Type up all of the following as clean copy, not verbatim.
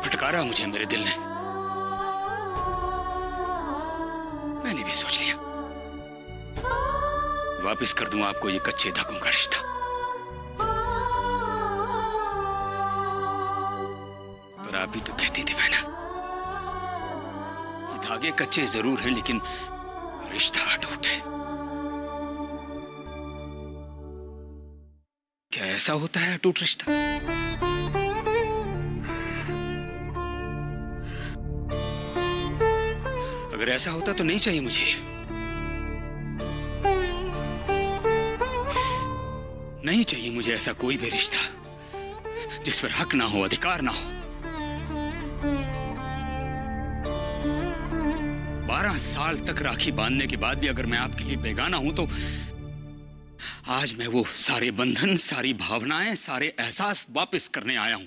फटकारा मुझे मेरे दिल ने। मैंने भी सोच लिया, वापस कर दूं आपको ये कच्चे धागों का रिश्ता। पर आप भी तो कहती थी बहना, ये धागे कच्चे जरूर हैं लेकिन रिश्ता अटूट है। क्या ऐसा होता है अटूट रिश्ता? अगर ऐसा होता तो नहीं चाहिए मुझे। नहीं चाहिए मुझे ऐसा कोई भी रिश्ता जिस पर हक ना हो, अधिकार ना हो। 12 साल तक राखी बांधने के बाद भी अगर मैं आपके लिए बेगाना हूं तो आज मैं वो सारे बंधन, सारी भावनाएं, सारे एहसास वापस करने आया हूं।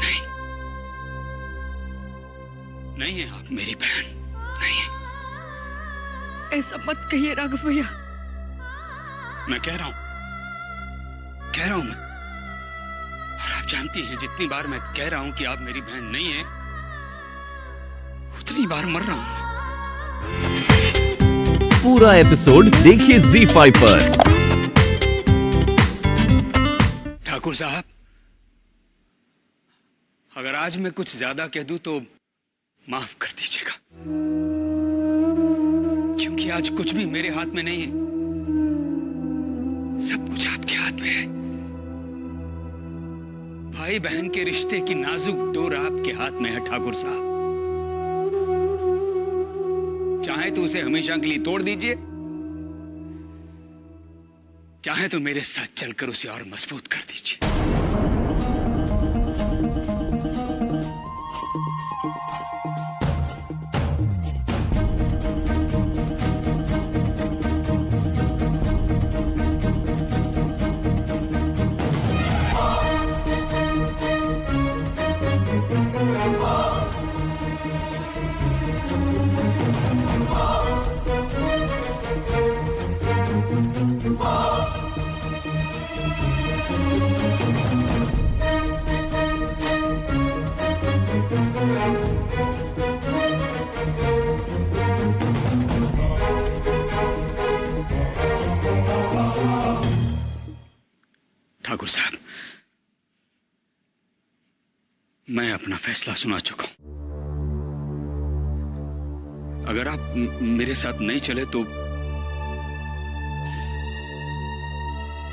नहीं, नहीं है आप मेरी बहन, नहीं है। ऐसा मत कहिए राघव भैया। मैं कह रहा हूं मैं। और आप जानती हैं जितनी बार मैं कह रहा हूं कि आप मेरी बहन नहीं है, उतनी बार मर रहा हूं। पूरा एपिसोड देखिए ZEE5 पर। ठाकुर साहब, अगर आज मैं कुछ ज्यादा कह दूं तो माफ कर दीजिएगा, क्योंकि आज कुछ भी मेरे हाथ में नहीं है, सब कुछ आपके हाथ में है। भाई बहन के रिश्ते की नाजुक डोर आपके हाथ में है ठाकुर साहब। चाहे तो उसे हमेशा के लिए तोड़ दीजिए, चाहे तो मेरे साथ चलकर उसे और मजबूत कर दीजिए। ठाकुर साहब, मैं अपना फैसला सुना चुका हूं। अगर आप मेरे साथ नहीं चले तो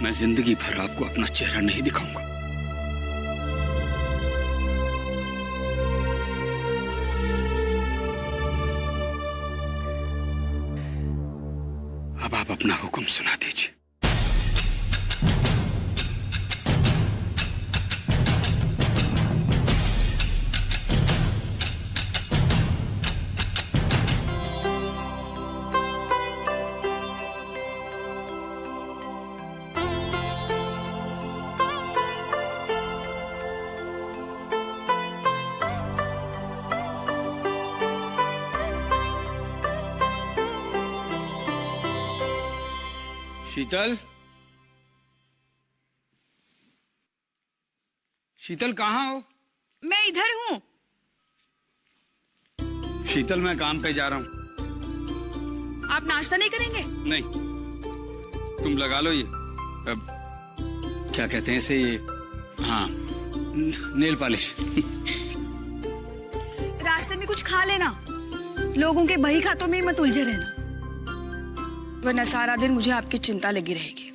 मैं जिंदगी भर आपको अपना चेहरा नहीं दिखाऊंगा। अब आप अपना हुक्म सुना दीजिए। शीतल, शीतल कहाँ हो? मैं इधर हूँ। शीतल, मैं काम पे जा रहा हूँ। आप नाश्ता नहीं करेंगे? नहीं, तुम लगा लो ये क्या कहते हैं इसे, ये हाँ, नेल पॉलिश। रास्ते में कुछ खा लेना, लोगों के बही खातों में ही मत उलझे रहना, वरना सारा दिन मुझे आपकी चिंता लगी रहेगी।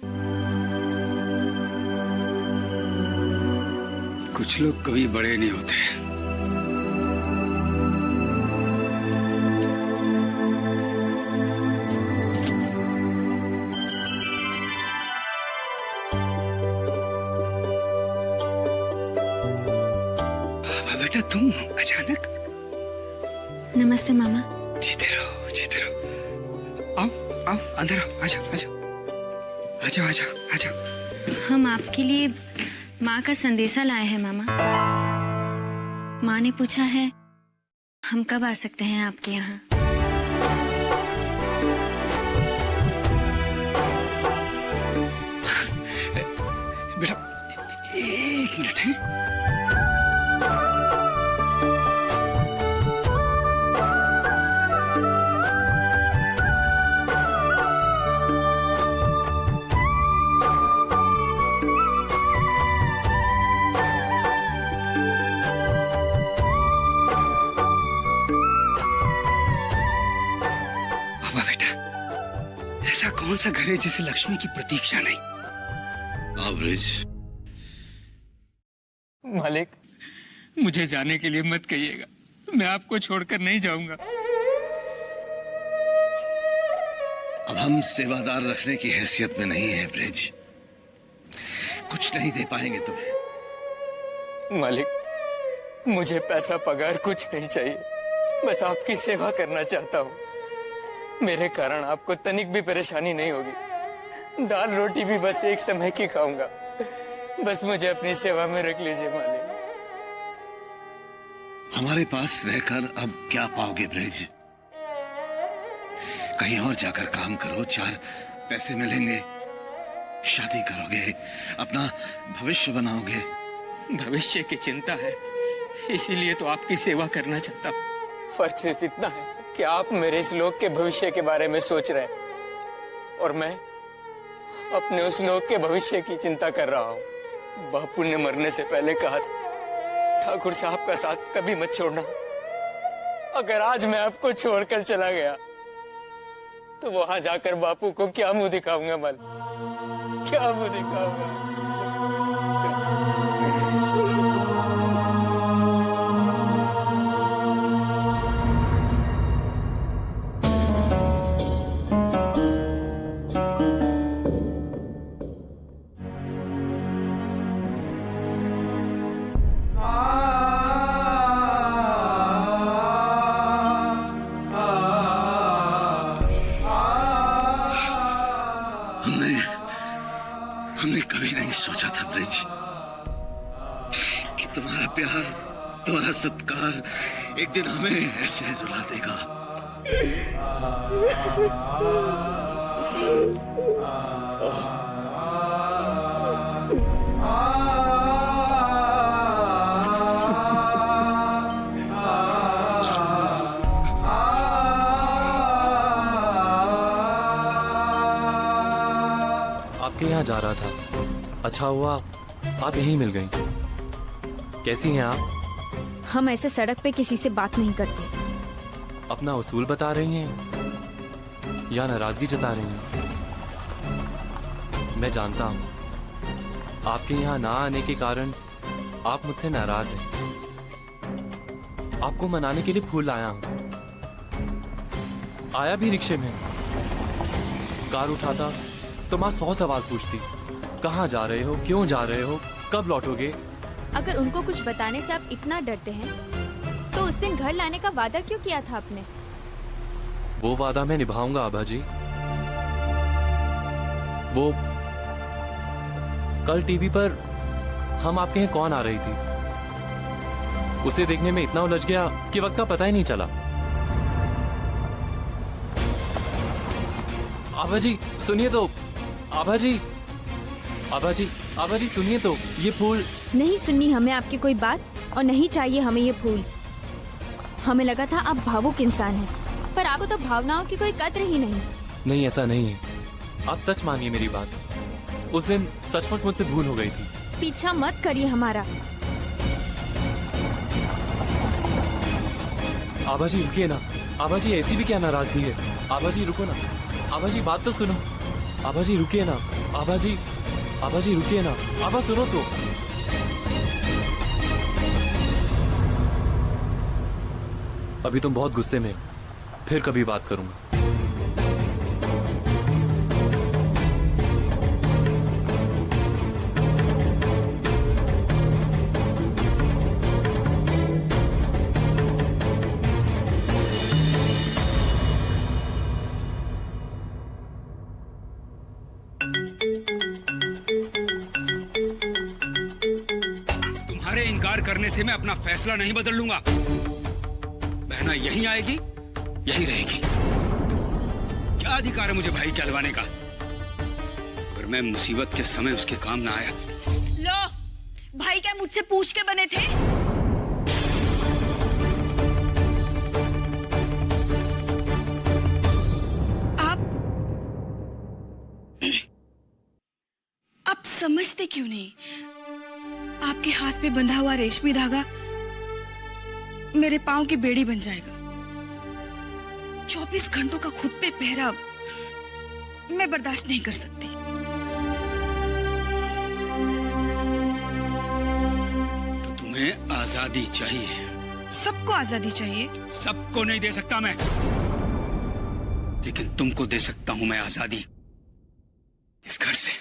कुछ लोग कभी बड़े नहीं होते। बेटा, तुम अचानक? नमस्ते मामा। जीते रहो, जीते रहो। आओ आओ, अंदर आओ, आजाओ आजाओ आजाओ आजाओ आजाओ। हम आपके लिए माँ का संदेशा लाए हैं मामा। माँ ने पूछा है हम कब आ सकते हैं आपके यहाँ। ऐसा कौन सा घर है जिसे लक्ष्मी की प्रतीक्षा नहीं? ब्रिज। मालिक, मुझे जाने के लिए मत कहिएगा, मैं आपको छोड़कर नहीं जाऊंगा। अब हम सेवादार रखने की हैसियत में नहीं है ब्रिज, कुछ नहीं दे पाएंगे तुम्हें। मालिक मुझे पैसा पगार कुछ नहीं चाहिए, बस आपकी सेवा करना चाहता हूँ। मेरे कारण आपको तनिक भी परेशानी नहीं होगी। दाल रोटी भी बस एक समय की खाऊंगा, बस मुझे अपनी सेवा में रख लीजिए मालिक। हमारे पास रहकर अब क्या पाओगे ब्रिज? कहीं और जाकर काम करो, 4 पैसे मिलेंगे, शादी करोगे, अपना भविष्य बनाओगे। भविष्य की चिंता है, इसीलिए तो आपकी सेवा करना चाहता हूँ। फर्क सिर्फ इतना है कि आप मेरे इस लोक के भविष्य के बारे में सोच रहे हैं और मैं अपने उस लोक के भविष्य की चिंता कर रहा हूँ। बापू ने मरने से पहले कहा था, ठाकुर साहब का साथ कभी मत छोड़ना। अगर आज मैं आपको छोड़कर चला गया तो वहां जाकर बापू को क्या मुंह दिखाऊंगा मालिक, क्या मुंह दिखाऊंगा? हमने कभी नहीं सोचा था ब्रिज कि तुम्हारा प्यार, तुम्हारा सत्कार एक दिन हमें ऐसे रुला देगा। आपके यहाँ जा रहा था, अच्छा हुआ आप यहीं मिल गई। कैसी हैं आप? हम ऐसे सड़क पे किसी से बात नहीं करते। अपना उसूल बता रही हैं या नाराजगी जता रही हैं? मैं जानता हूँ आपके यहाँ ना आने के कारण आप मुझसे नाराज हैं। आपको मनाने के लिए फूल लाया हूँ, आया भी रिक्शे में। कार उठाता तो माँ 100 सवाल पूछती, कहाँ जा रहे हो, क्यों जा रहे हो, कब लौटोगे? अगर उनको कुछ बताने से आप इतना डरते हैं तो उस दिन घर लाने का वादा क्यों किया था आपने? वो वादा मैं निभाऊंगा आभा जी। वो कल टीवी पर हम आपके यहाँ कौन आ रही थी, उसे देखने में इतना उलझ गया कि वक्त का पता ही नहीं चला। आभा जी सुनिए तो, आभा जी, आभा जी, आभा जी सुनिए तो, ये फूल। नहीं सुननी हमें आपकी कोई बात और नहीं चाहिए हमें ये फूल। हमें लगा था आप भावुक इंसान हैं, पर आपको तो भावनाओं की कोई कद्र ही नहीं। नहीं ऐसा नहीं है, आप सच मानिए मेरी बात। उस दिन सचमुच मुझसे भूल हो गई थी। पीछा मत करिए हमारा। आभा जी रुकिए ना, आभा जी ऐसी भी क्या नाराजगी है? आभा जी रुको ना, आभा जी बात तो सुनो। आभा जी रुकिए ना, आभा जी, आभा जी रुकिए ना, आभा सुनो तो। अभी तुम बहुत गुस्से में हो, फिर कभी बात करूंगा। तुम्हारे इनकार करने से मैं अपना फैसला नहीं बदल लूंगा। बहना यहीं आएगी, यहीं रहेगी। क्या अधिकार है मुझे भाई कहलवाने का? अगर मैं मुसीबत के समय उसके काम ना आया। लो, भाई क्या मुझसे पूछ के बने थे? आप समझते क्यों नहीं? आपके हाथ में बंधा हुआ रेशमी धागा मेरे पांव की बेड़ी बन जाएगा। 24 घंटों का खुद पे पहरा मैं बर्दाश्त नहीं कर सकती। तो तुम्हें आजादी चाहिए? सबको आजादी चाहिए। सबको नहीं दे सकता मैं, लेकिन तुमको दे सकता हूं मैं आजादी, इस घर से।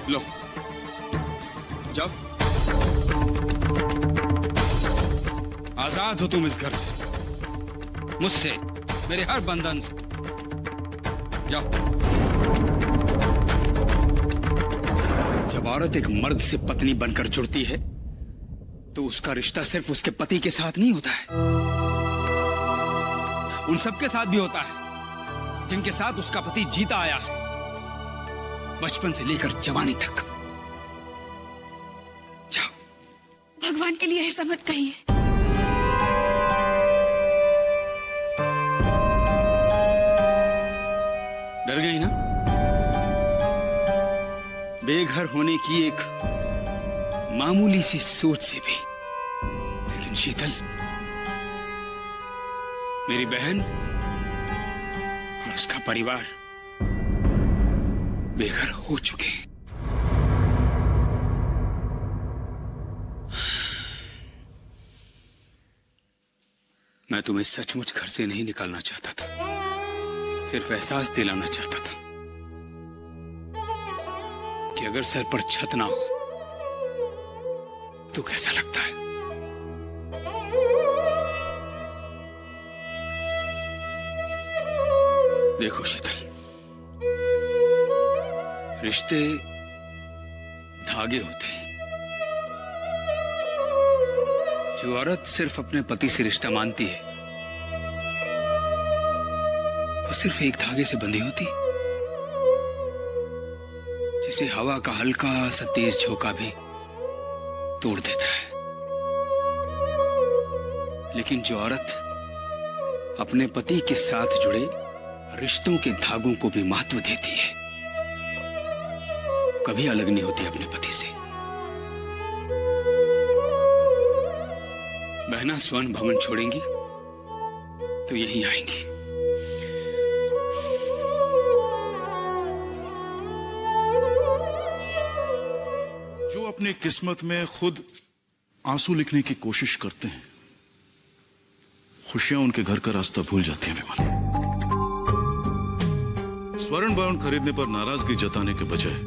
लो जाओ, आजाद हो तुम इस घर से, मुझसे, मेरे हर बंधन से। जाओ। जब औरत एक मर्द से पत्नी बनकर जुड़ती है तो उसका रिश्ता सिर्फ उसके पति के साथ नहीं होता है, उन सबके साथ भी होता है जिनके साथ उसका पति जीता आया है, बचपन से लेकर जवानी तक। जाओ। भगवान के लिए ऐसा मत कहिए। डर गई ना? बेघर होने की एक मामूली सी सोच से भी। लेकिन शीतल, मेरी बहन और उसका परिवार बेघर हो चुके हैं। मैं तुम्हें सचमुच घर से नहीं निकालना चाहता था, सिर्फ एहसास दिलाना चाहता था कि अगर सर पर छत ना हो तो कैसा लगता है। देखो शीतल, रिश्ते धागे होते हैं। जो औरत सिर्फ अपने पति से रिश्ता मानती है वो सिर्फ एक धागे से बंधी होती है, जिसे हवा का हल्का सा तेज झोंका भी तोड़ देता है। लेकिन जो औरत अपने पति के साथ जुड़े रिश्तों के धागों को भी महत्व देती है, कभी अलग नहीं होती अपने पति से। बहना स्वर्ण भवन छोड़ेंगी तो यहीं आएंगी। जो अपनी किस्मत में खुद आंसू लिखने की कोशिश करते हैं, खुशियां उनके घर का रास्ता भूल जाती हैं। विमल, स्वर्ण भवन खरीदने पर नाराजगी जताने के बजाय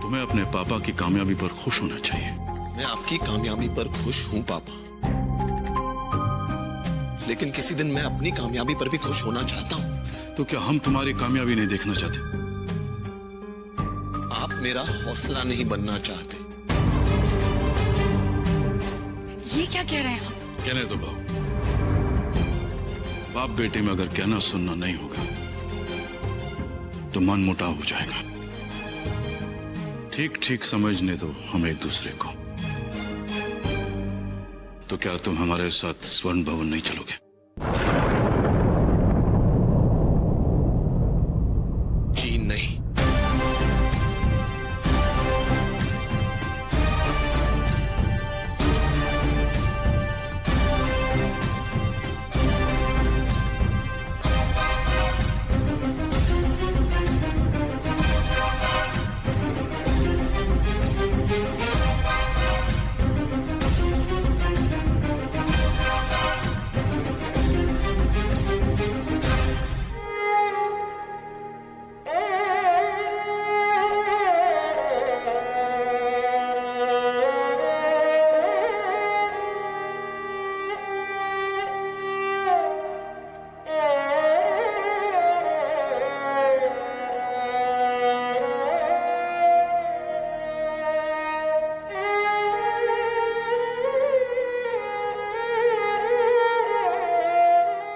तुम्हें अपने पापा की कामयाबी पर खुश होना चाहिए। मैं आपकी कामयाबी पर खुश हूं पापा, लेकिन किसी दिन मैं अपनी कामयाबी पर भी खुश होना चाहता हूं। तो क्या हम तुम्हारी कामयाबी नहीं देखना चाहते? आप मेरा हौसला नहीं बनना चाहते। ये क्या कह रहे हैं आप? कहने दो बाबू, बाप बेटे में अगर कहना सुनना नहीं होगा तो मन मुटाव हो जाएगा। ठीक ठीक समझने दो हम एक दूसरे को। तो क्या तुम हमारे साथ स्वर्ण भवन नहीं चलोगे? जी नहीं।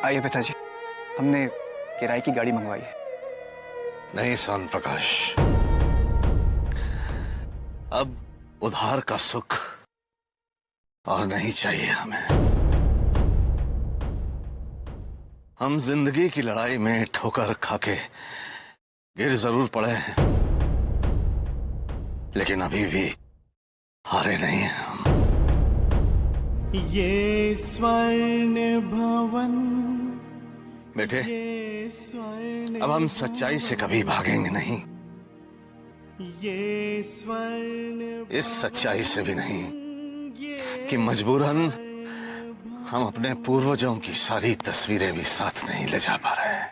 आइए पिताजी, हमने किराए की गाड़ी मंगवाई है। नहीं सोन प्रकाश, अब उधार का सुख और नहीं चाहिए हमें। हम जिंदगी की लड़ाई में ठोकर खाके गिर जरूर पड़े हैं, लेकिन अभी भी हारे नहीं हैं हम। ये स्वर्ण भवन बेटे, अब हम सच्चाई से कभी भागेंगे नहीं, ये स्वर्ण इस सच्चाई से भी नहीं कि मजबूरन हम अपने पूर्वजों की सारी तस्वीरें भी साथ नहीं ले जा पा रहे हैं।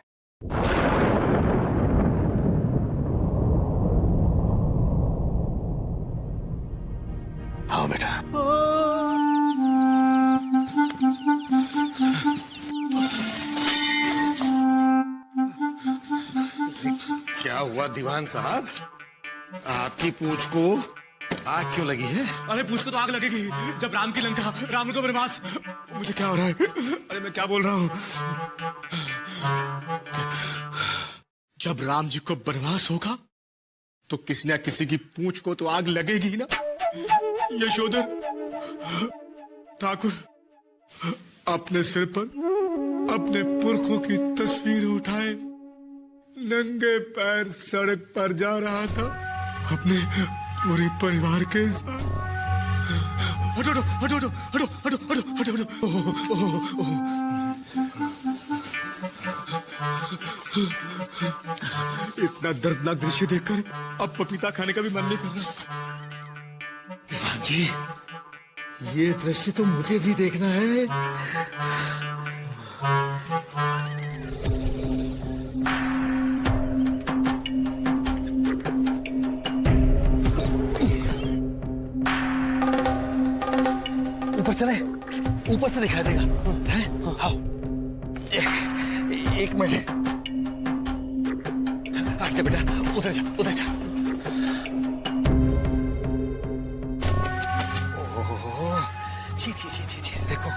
आओ बेटा। क्या हुआ दीवान साहब, आपकी पूंछ को आग क्यों लगी है? अरे पूछ को तो आग लगेगी जब राम की लंका, राम को वनवास। मुझे क्या हो रहा है? अरे मैं क्या बोल रहा हूँ? जब राम जी को वनवास होगा तो किसी न किसी की पूंछ को तो आग लगेगी ना। यशोधर ठाकुर अपने सिर पर अपने पुरखों की तस्वीर उठाए नंगे पैर सड़क पर जा रहा था अपने पूरे परिवार के साथ। हटो हटो हटो हटो हटो हटो हटो हटो। इतना दर्दनाक दृश्य देखकर अब पपीता खाने का भी मन नहीं कर रहा। दीवान जी, ये दृश्य तो मुझे भी देखना है। ऊपर चले, ऊपर से दिखाई देगा। हैं? आओ, एक मिनट। हट जा बेटा, उधर जा, उधर जा। छी छी छी छी छी, देखो।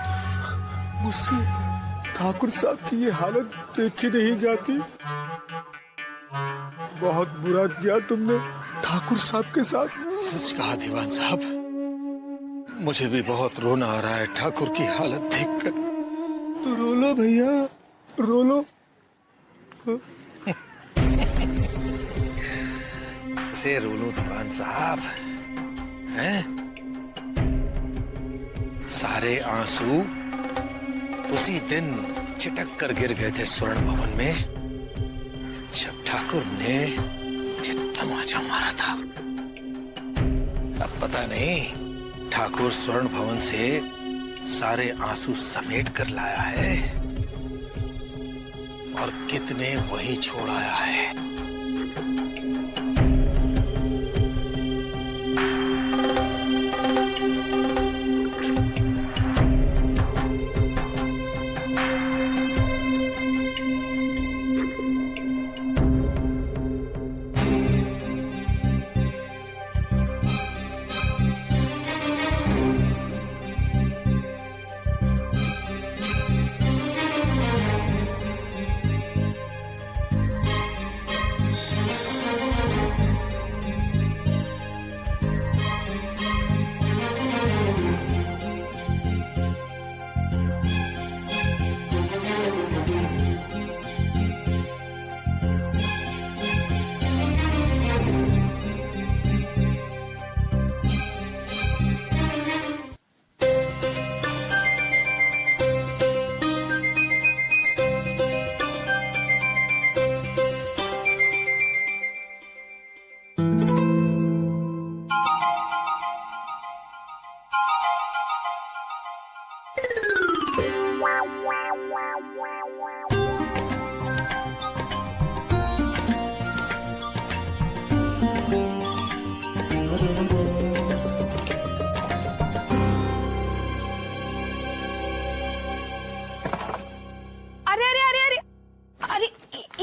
मुझसे ठाकुर साहब की ये हालत देखी नहीं जाती। बहुत बुरा किया तुमने ठाकुर साहब के साथ। सच कहा दीवान साहब, मुझे भी बहुत रोना आ रहा है ठाकुर की हालत देखकर। रो लो भैया, रो लो। से रो लो दीवान साहब, हैं? सारे आंसू उसी दिन चिटक कर गिर गए थे स्वर्ण भवन में, जब ठाकुर ने मुझे तमाचा मारा था। अब पता नहीं ठाकुर स्वर्ण भवन से सारे आंसू समेट कर लाया है और कितने वही छोड़ आया है।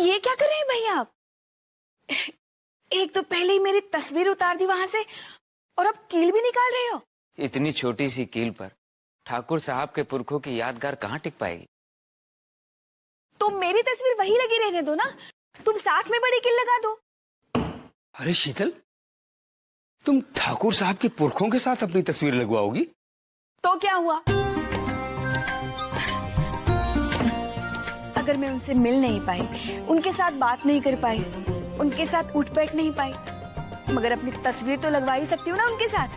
ये क्या कर रहे हैं भैया आप? एक तो पहले ही मेरी तस्वीर उतार दी वहां से और अब कील भी निकाल रहे हो। इतनी छोटी सी कील पर ठाकुर साहब के पुरखों की यादगार कहाँ टिक पाएगी? तो मेरी तस्वीर वही लगी रहने दो ना, तुम साथ में बड़ी कील लगा दो। अरे शीतल, तुम ठाकुर साहब के पुरखों के साथ अपनी तस्वीर लगवाओगी? तो क्या हुआ? अगर मैं उनसे मिल नहीं पाई, उनके साथ बात नहीं कर पाई, उनके साथ उठ बैठ नहीं पाई, मगर अपनी तस्वीर तो लगवा ही सकती हूँ ना उनके साथ।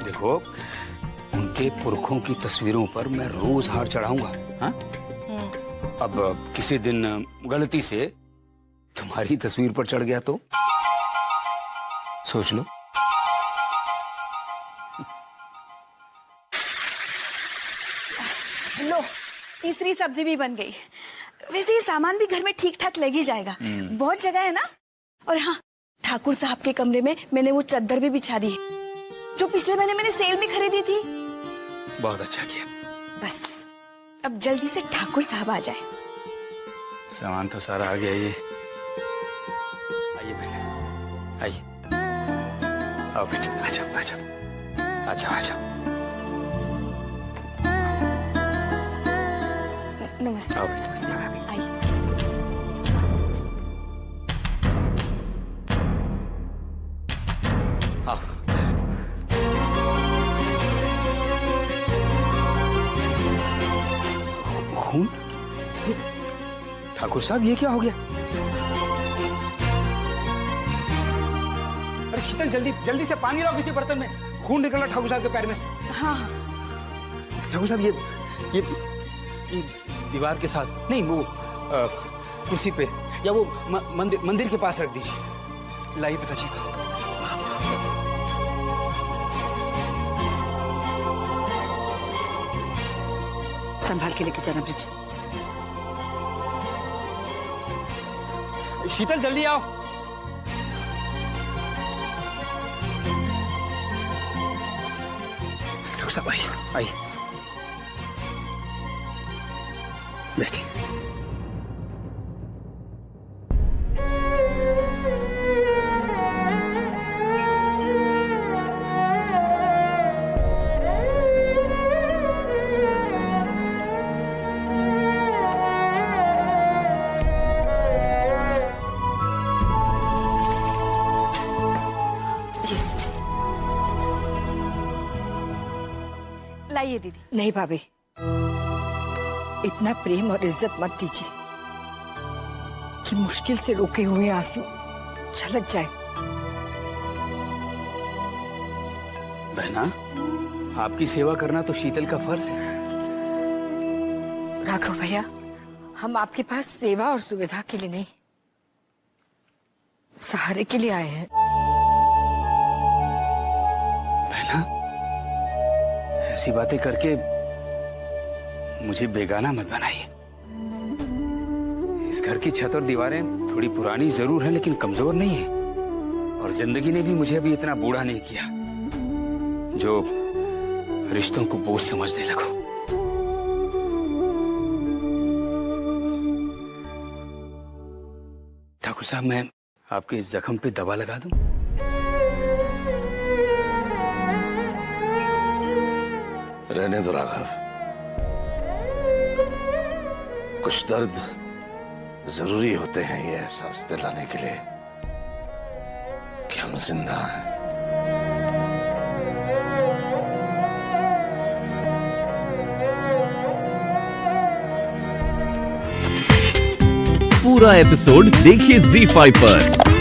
देखो, उनके पुरखों की तस्वीरों पर मैं रोज हार चढ़ाऊंगा। हाँ? अब किसी दिन गलती से तुम्हारी तस्वीर पर चढ़ गया तो सोच लो। लो, तीसरी सब्जी भी बन गई। वैसे ये सामान भी घर में ठीक ठाक लग ही जाएगा, बहुत जगह है ना। और हाँ, ठाकुर साहब के कमरे में मैंने वो चादर भी बिछा दी है जो पिछले महीने मैंने सेल में खरीदी थी। बहुत अच्छा किया। बस अब जल्दी से ठाकुर साहब आ जाए। सामान तो सारा आ गया। ये आइए बहन, आइए, आओ बेटा, आ जाओ, आ जाओ, आ जाओ, आ जाओ। नमस्ते। आओ बेटा, नमस्ते। आइए। आओ। खून? ठाकुर साहब, ये क्या हो गया? अरे शीतल, जल्दी जल्दी से पानी लाओ किसी बर्तन में। खून निकल रहा ठाकुर साहब के पैर में से। हाँ। ठाकुर साहब, ये दीवार के साथ नहीं, वो कुर्सी पे या वो मंदिर के पास रख दीजिए। लाइए पिताजी। संभाल के लेके जाना ब्रिज। शीतल, जल्दी आओ। ठाकुर साहब, आइए, आइए, बैठिए। लाइए दीदी। नहीं भाभी, इतना प्रेम और इज्जत मत दीजिए कि मुश्किल से रोके हुए आंसू छलक जाए। बहना, आपकी सेवा करना तो शीतल का फर्ज है। राघव भैया, हम आपके पास सेवा और सुविधा के लिए नहीं, सहारे के लिए आए हैं। बहना, ऐसी बातें करके मुझे बेगाना मत बनाइए। इस घर की छत और दीवारें थोड़ी पुरानी जरूर है, लेकिन कमजोर नहीं है। और जिंदगी ने भी मुझे अभी इतना बूढ़ा नहीं किया जो रिश्तों को बोझ समझने लगो। ठाकुर साहब, मैं आपके इस जख्म पे दवा लगा दूं? रहने दो राघव, कुछ दर्द जरूरी होते हैं ये एहसास दिलाने के लिए कि हम जिंदा हैं। पूरा एपिसोड देखिए ZEE5 पर।